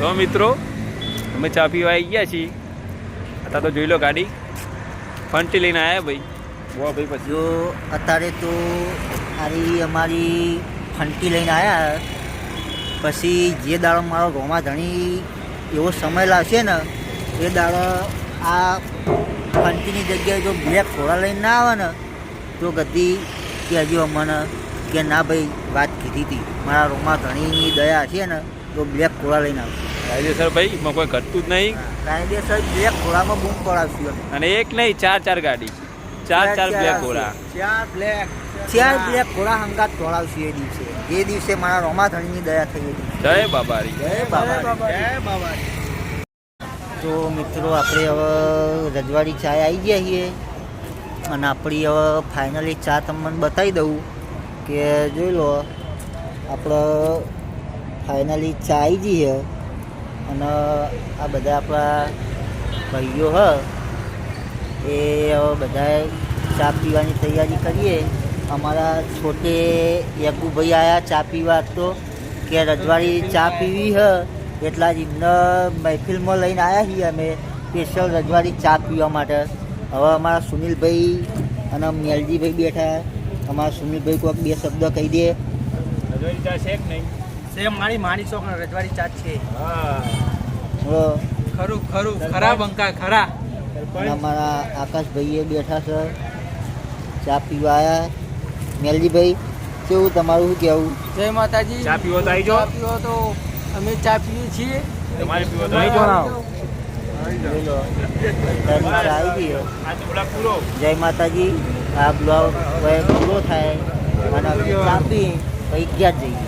તો મિત્રો અમે ચા પીવા આવી ગયા છીએ. અત્યારે તો જોઈ લો ગાડી ફંટી લઈને આવ્યા ભાઈ. વાહ ભાઈ પછી જો અત્યારે તો આરી અમારી ફંટી લઈને આવ્યા. પછી જે દાડો મારો રોમા ધણી એવો સમય લાવશે ને એ દાડો આ ફંટીની જગ્યાએ જો બ્લેક ઘોડા લઈને ના આવે ને તો ગધી કહેજો અમને કે ના ભાઈ વાત કીધી હતી. મારા રોમા ધણીની દયા છે ને તો બ્લેક ઘોડા લઈને આવશે. કાયદેસર ભાઈ એમાં કોઈ ઘટતું જ નહીં. કાયદેસર બ્લેક ઘોડામાં બૂમ પડાવશું. અને એક નહીં ચાર ગાડી ચાર બ્લેક ઘોડા. ચાર બ્લેક ઘોડા હંગાત દોડાવશું એ દિવસે. એ દિવસે મારા રોમા ધણીની દયા થઈ હતી. જય બાબારી. તો મિત્રો આપણે હવે રજવાડી ચાય આવી ગયા છીએ અને આપણી હવે ફાઇનલી ચા તમને બતાવી દઉં કે જોઈ લો આપણે ફાઇનલી ચા આવી જઈએ અને આ બધા આપણા ભાઈઓ હ એ હવે બધાએ ચા પીવાની તૈયારી કરીએ. અમારા છોટે યકુભાઈ આવ્યા ચા પીવા તો કે રજવાડી ચા પીવી હ એટલા જ એમને મહેફિલમાં લઈને આવ્યા છીએ અમે સ્પેશિયલ રજવાડી ચા પીવા માટે. હવે અમારા સુનિલભાઈ અને મેલજીભાઈ બેઠા. અમારા સુનિલભાઈ કોઈક બે શબ્દ કહી દે. રજવાડી ચા છે કે નહીં? સેમ મારી ચોક રજવાડી ચા છે. ખરું ખરા બંકા ખરા. અને અમારા આકાશભાઈએ બેઠા છે ચા પીવા આવ્યા. મેલજીભાઈ કેવું તમારું શું કહેવું? જય માતાજી. ચા પીવો તો આવી જાઓ. ચા પીવો તો અમે ચા પીએ છીએ. તમારે પીવો તો આવી જાઓ. ચા આવી ગઈ. જય માતાજી. આ બ્લોગ પૂરો થાય અને ચા પી પછી ક્યાં જઈએ.